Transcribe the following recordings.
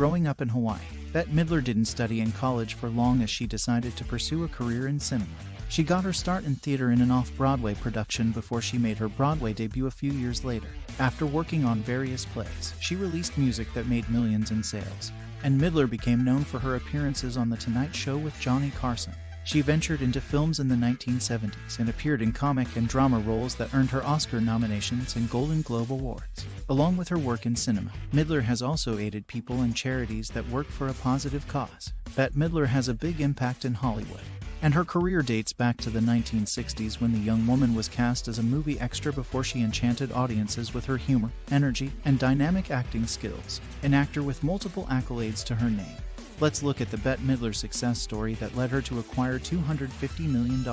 Growing up in Hawaii, Bette Midler didn't study in college for long as she decided to pursue a career in cinema. She got her start in theater in an off-Broadway production before she made her Broadway debut a few years later. After working on various plays, she released music that made millions in sales, and Midler became known for her appearances on The Tonight Show with Johnny Carson. She ventured into films in the 1970s and appeared in comic and drama roles that earned her Oscar nominations and Golden Globe Awards. Along with her work in cinema, Midler has also aided people and charities that work for a positive cause. Bette Midler has a big impact in Hollywood, and her career dates back to the 1960s when the young woman was cast as a movie extra before she enchanted audiences with her humor, energy, and dynamic acting skills. An actor with multiple accolades to her name. Let's look at the Bette Midler success story that led her to acquire $250 million.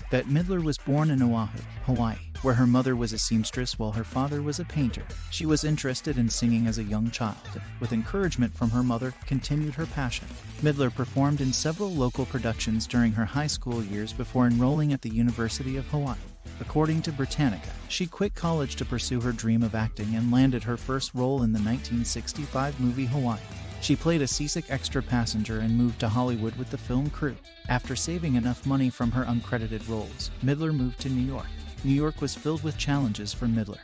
Bette Midler was born in Oahu, Hawaii, where her mother was a seamstress while her father was a painter. She was interested in singing as a young child, and, with encouragement from her mother, continued her passion. Midler performed in several local productions during her high school years before enrolling at the University of Hawaii. According to Britannica, she quit college to pursue her dream of acting and landed her first role in the 1965 movie Hawaii. She played a seasick extra passenger and moved to Hollywood with the film crew. After saving enough money from her uncredited roles, Midler moved to New York. New York was filled with challenges for Midler,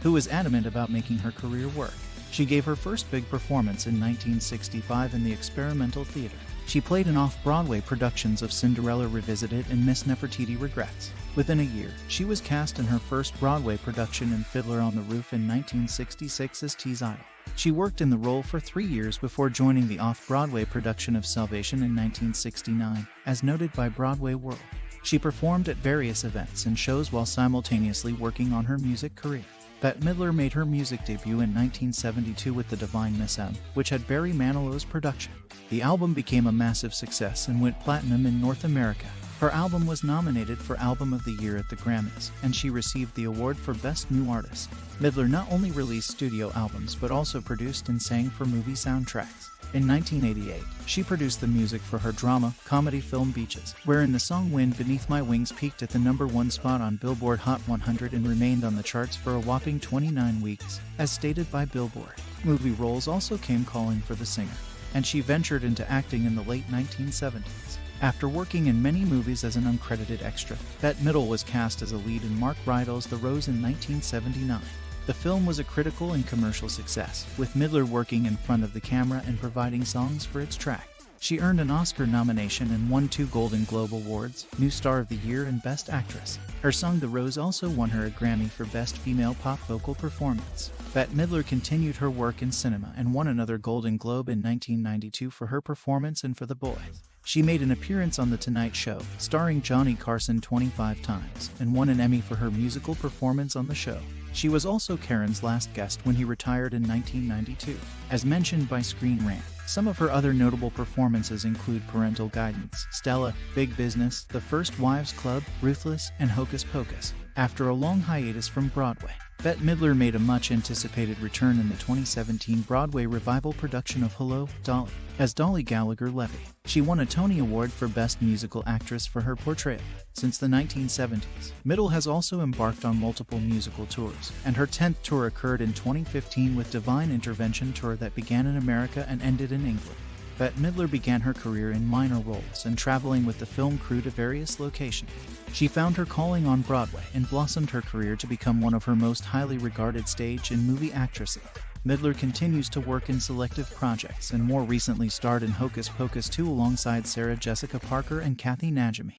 who was adamant about making her career work. She gave her first big performance in 1965 in the Experimental Theater. She played in off-Broadway productions of Cinderella Revisited and Miss Nefertiti Regrets. Within a year, she was cast in her first Broadway production in Fiddler on the Roof in 1966 as Tea's Idol. She worked in the role for 3 years before joining the off-Broadway production of Salvation in 1969, as noted by Broadway World. She performed at various events and shows while simultaneously working on her music career. Bette Midler made her music debut in 1972 with The Divine Miss M, which had Barry Manilow's production. The album became a massive success and went platinum in North America. Her album was nominated for Album of the Year at the Grammys, and she received the award for Best New Artist. Midler not only released studio albums but also produced and sang for movie soundtracks. In 1988, she produced the music for her drama-comedy film Beaches, wherein the song Wind Beneath My Wings peaked at the #1 spot on Billboard Hot 100 and remained on the charts for a whopping 29 weeks, as stated by Billboard. Movie roles also came calling for the singer, and she ventured into acting in the late 1970s. After working in many movies as an uncredited extra, Bette Midler was cast as a lead in Mark Rydell's The Rose in 1979. The film was a critical and commercial success, with Midler working in front of the camera and providing songs for its track. She earned an Oscar nomination and won 2 Golden Globe Awards, New Star of the Year and Best Actress. Her song The Rose also won her a Grammy for Best Female Pop Vocal Performance. Bette Midler continued her work in cinema and won another Golden Globe in 1992 for her performance in For the Boys. She made an appearance on The Tonight Show, starring Johnny Carson 25 times, and won an Emmy for her musical performance on the show. She was also Karen's last guest when he retired in 1992. As mentioned by Screen Rant, some of her other notable performances include Parental Guidance, Stella, Big Business, The First Wives Club, Ruthless, and Hocus Pocus. After a long hiatus from Broadway, Bette Midler made a much-anticipated return in the 2017 Broadway revival production of Hello, Dolly, as Dolly Gallagher Levy. She won a Tony Award for Best Musical Actress for her portrayal. Since the 1970s, Midler has also embarked on multiple musical tours, and her 10th tour occurred in 2015 with Divine Intervention Tour that began in America and ended in England. Bette Midler began her career in minor roles and traveling with the film crew to various locations. She found her calling on Broadway and blossomed her career to become one of her most highly regarded stage and movie actresses. Midler continues to work in selective projects and more recently starred in Hocus Pocus 2 alongside Sarah Jessica Parker and Kathy Najimy.